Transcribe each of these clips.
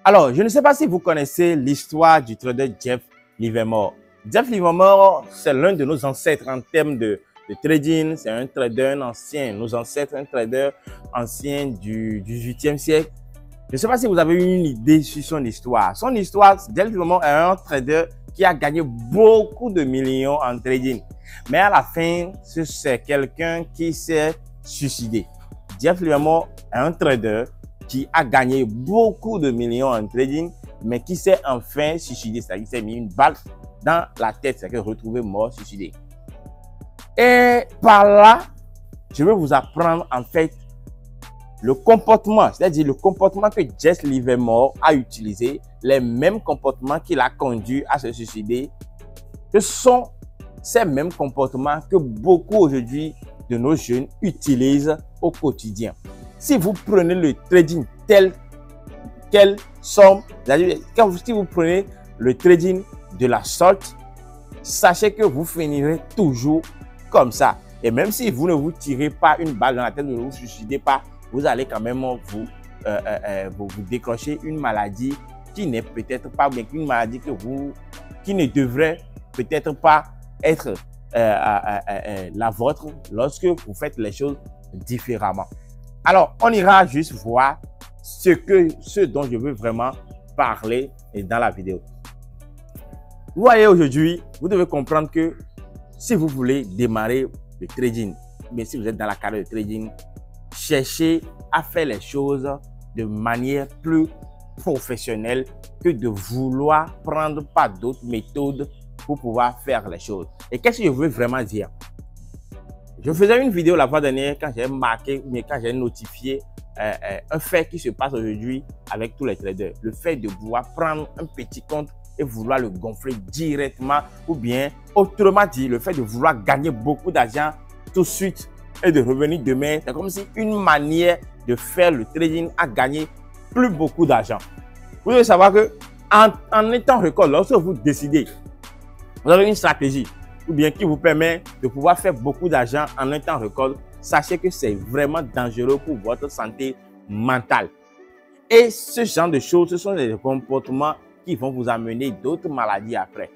Alors, je ne sais pas si vous connaissez l'histoire du trader Jeff Livermore. Jeff Livermore, c'est l'un de nos ancêtres en termes de trading. C'est un trader ancien, nos ancêtres, un trader ancien du 18e siècle. Je ne sais pas si vous avez une idée sur son histoire. Son histoire, Jeff Livermore est un trader qui a gagné beaucoup de millions en trading. Mais à la fin, c'est quelqu'un qui s'est suicidé. Jeff Livermore est un trader qui a gagné beaucoup de millions en trading, mais qui s'est enfin suicidé, c'est-à-dire qu'il s'est mis une balle dans la tête, c'est-à-dire retrouvé mort, suicidé. Et par là, je vais vous apprendre en fait le comportement, c'est-à-dire le comportement que Jeff Livermore a utilisé, les mêmes comportements qui l'a conduit à se suicider, ce sont ces mêmes comportements que beaucoup aujourd'hui de nos jeunes utilisent au quotidien. Si vous prenez le trading tel quelle somme, c'est-à-dire si vous prenez le trading de la sorte, sachez que vous finirez toujours comme ça. Et même si vous ne vous tirez pas une balle dans la tête, ne vous suicidez pas, vous allez quand même vous décrocher une maladie qui n'est peut-être pas, mais une maladie qui ne devrait peut-être pas être la vôtre lorsque vous faites les choses différemment. Alors, on ira juste voir ce dont je veux vraiment parler dans la vidéo. Vous voyez, aujourd'hui, vous devez comprendre que si vous voulez démarrer le trading, mais si vous êtes dans la carrière de trading, cherchez à faire les choses de manière plus professionnelle que de vouloir prendre pas d'autres méthodes pour pouvoir faire les choses. Et qu'est-ce que je veux vraiment dire? Je faisais une vidéo la fois dernière quand j'ai marqué, mais quand j'ai notifié un fait qui se passe aujourd'hui avec tous les traders. Le fait de vouloir prendre un petit compte et vouloir le gonfler directement, ou bien autrement dit, le fait de vouloir gagner beaucoup d'argent tout de suite et de revenir demain. C'est comme si une manière de faire le trading a gagné plus beaucoup d'argent. Vous devez savoir que en étant record, lorsque vous décidez, vous avez une stratégie ou bien qui vous permet de pouvoir faire beaucoup d'argent en un temps record, sachez que c'est vraiment dangereux pour votre santé mentale. Et ce genre de choses, ce sont des comportements qui vont vous amener d'autres maladies après.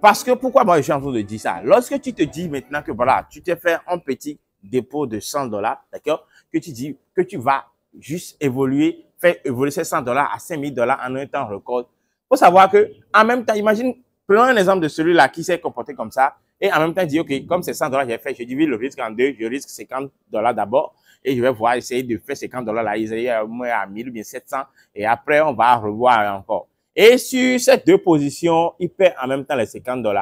Parce que, pourquoi moi je suis en train de dire ça? Lorsque tu te dis maintenant que voilà, tu t'es fait un petit dépôt de 100 $, d'accord, que tu dis que tu vas juste évoluer, faire évoluer ces 100 $ à 5000 $ en un temps record, il faut savoir que, en même temps, imagine, prenons un exemple de celui-là qui s'est comporté comme ça, et en même temps, dit, OK, comme c'est 100 $, j'ai fait, je divise le risque en deux, je risque 50 $ d'abord, et je vais voir, essayer de faire 50 $ là, ils aient au moins à 1000 ou bien 700, et après, on va revoir encore. Et sur ces deux positions, il perd en même temps les 50 $.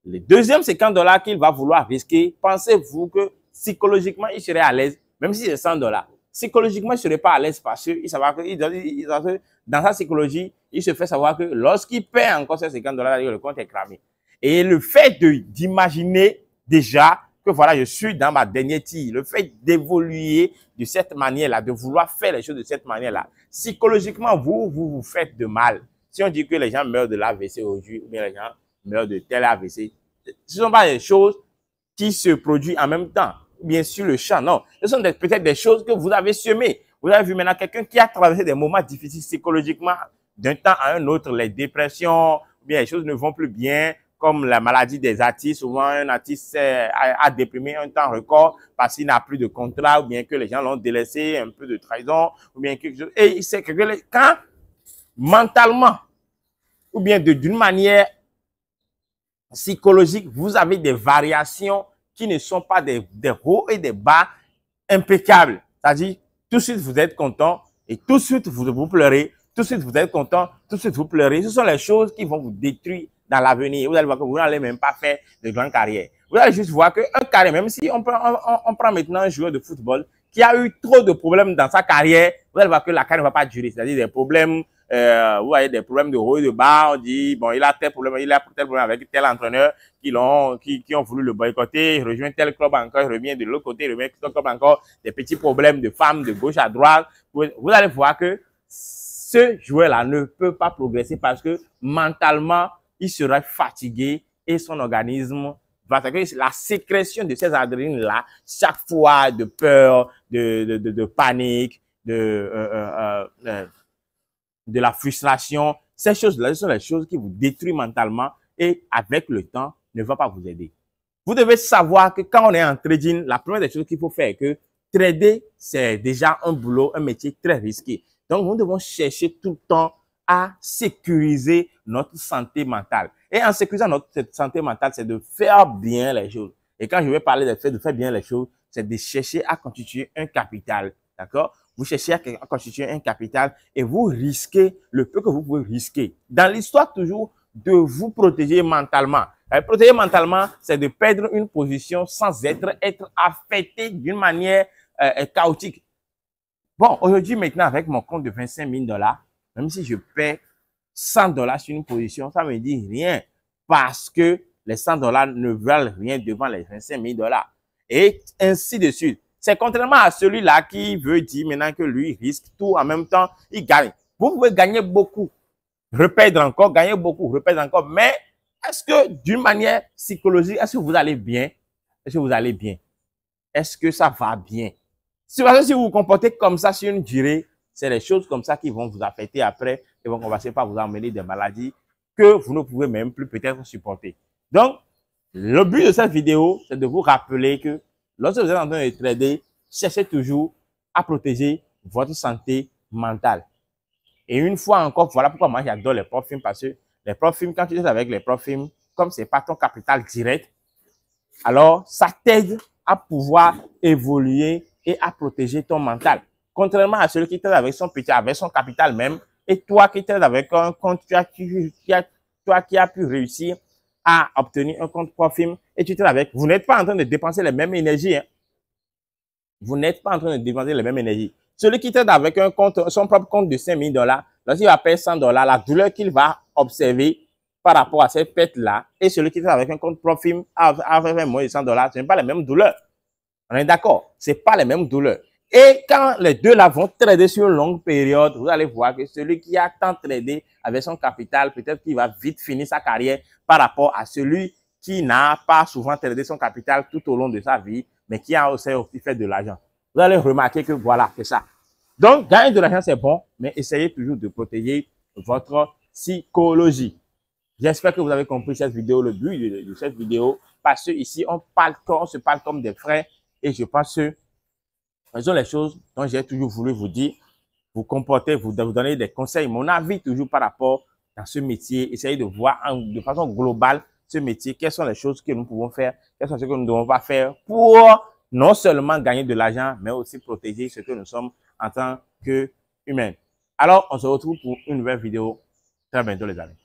Le deuxième 50 $ qu'il va vouloir risquer, pensez-vous que psychologiquement, il serait à l'aise, même si c'est 100 $. Psychologiquement, il ne serait pas à l'aise parce qu'il savoir que dans sa psychologie, il se fait savoir que lorsqu'il perd encore ces 50 $, le compte est cramé. Et le fait d'imaginer déjà que voilà, je suis dans ma dernière tir, le fait d'évoluer de cette manière-là, de vouloir faire les choses de cette manière-là, psychologiquement, vous faites de mal. Si on dit que les gens meurent de l'AVC aujourd'hui, ou bien les gens meurent de tel AVC, ce ne sont pas des choses qui se produisent en même temps, bien sûr le champ, non. Ce sont peut-être des choses que vous avez semées. Vous avez vu maintenant quelqu'un qui a traversé des moments difficiles psychologiquement d'un temps à un autre, les dépressions, ou bien les choses ne vont plus bien, comme la maladie des artistes. Souvent, un artiste a déprimé un temps record parce qu'il n'a plus de contrat, ou bien que les gens l'ont délaissé, un peu de trahison, ou bien quelque chose. Et c'est que quand mentalement, ou bien d'une manière psychologique, vous avez des variations qui ne sont pas des hauts et des bas impeccables. C'est-à-dire, tout de suite, vous êtes content et tout de suite, vous pleurez. Tout de suite, vous êtes content, tout de suite, vous pleurez. Ce sont les choses qui vont vous détruire dans l'avenir. Vous allez voir que vous n'allez même pas faire de grande carrière. Vous allez juste voir qu'un carrière, même si on prend maintenant un joueur de football qui a eu trop de problèmes dans sa carrière, vous allez voir que la carrière ne va pas durer. C'est-à-dire des problèmes, vous voyez, des problèmes de haut et de bas. On dit, bon, il a tel problème avec tel entraîneur qui ont voulu le boycotter. Il rejoint tel club encore, il revient de l'autre côté, il revient tel club encore. Des petits problèmes de femmes de gauche à droite. Vous allez voir que ce joueur-là ne peut pas progresser parce que mentalement, il sera fatigué et son organisme va s'agir. La sécrétion de ces adrénaline-là, chaque fois de peur, de panique, de la frustration. Ces choses-là, ce sont les choses qui vous détruisent mentalement et avec le temps, ne vont pas vous aider. Vous devez savoir que quand on est en trading, la première des choses qu'il faut faire est que trader, c'est déjà un boulot, un métier très risqué. Donc, nous devons chercher tout le temps à sécuriser notre santé mentale. Et en sécurisant notre santé mentale, c'est de faire bien les choses. Et quand je vais parler de faire bien les choses, c'est de chercher à constituer un capital. D'accord? Vous cherchez à constituer un capital et vous risquez le peu que vous pouvez risquer. Dans l'histoire, toujours, de vous protéger mentalement. Protéger mentalement, c'est de perdre une position sans être affecté d'une manière chaotique. Bon, aujourd'hui, maintenant, avec mon compte de 25 000 $, même si je perds 100 $ sur une position, ça me dit rien parce que les 100 $ ne valent rien devant les 25 000 $. Et ainsi de suite. C'est contrairement à celui-là qui veut dire maintenant que lui risque tout en même temps, il gagne. Vous pouvez gagner beaucoup, reperdre encore, gagner beaucoup, reperdre encore. Mais est-ce que d'une manière psychologique, est-ce que vous allez bien? Est-ce que vous allez bien? Est-ce que ça va bien? Si vous vous comportez comme ça sur une durée, c'est les choses comme ça qui vont vous affecter après et vont commencer par vous emmener des maladies que vous ne pouvez même plus peut-être supporter. Donc, le but de cette vidéo, c'est de vous rappeler que lorsque vous êtes en train de trader, cherchez toujours à protéger votre santé mentale. Et une fois encore, voilà pourquoi moi j'adore les profils, parce que les profils, quand tu es avec les profils, comme c'est pas ton capital direct, alors ça t'aide à pouvoir évoluer et à protéger ton mental. Contrairement à celui qui trade avec son petit, avec son capital même, et toi qui trades avec un compte, toi qui as pu réussir à obtenir un compte profil et tu trades avec, vous n'êtes pas en train de dépenser les mêmes énergies. Hein. Vous n'êtes pas en train de dépenser les mêmes énergies. Celui qui trade avec un compte, son propre compte de 5 000 $, lorsqu'il va payer 100 $, la douleur qu'il va observer par rapport à cette perte-là, et celui qui trade avec un compte profil avec moins de 100 $, ce n'est pas les mêmes douleurs. On est d'accord? Ce n'est pas les mêmes douleurs. Et quand les deux là vont trader sur une longue période, vous allez voir que celui qui a tant tradé avec son capital, peut-être qu'il va vite finir sa carrière par rapport à celui qui n'a pas souvent tradé son capital tout au long de sa vie, mais qui a aussi fait de l'argent. Vous allez remarquer que voilà, c'est ça. Donc, gagner de l'argent, c'est bon, mais essayez toujours de protéger votre psychologie. J'espère que vous avez compris cette vidéo, le but de cette vidéo, parce que ici, on se parle comme des frères, et je pense que ce sont les choses dont j'ai toujours voulu vous dire, vous comporter, vous donner des conseils, mon avis toujours par rapport à ce métier, essayez de voir de façon globale ce métier, quelles sont les choses que nous pouvons faire, quelles sont les choses que nous ne devons pas faire pour non seulement gagner de l'argent, mais aussi protéger ce que nous sommes en tant qu'humains. Alors, on se retrouve pour une nouvelle vidéo très bientôt, les amis.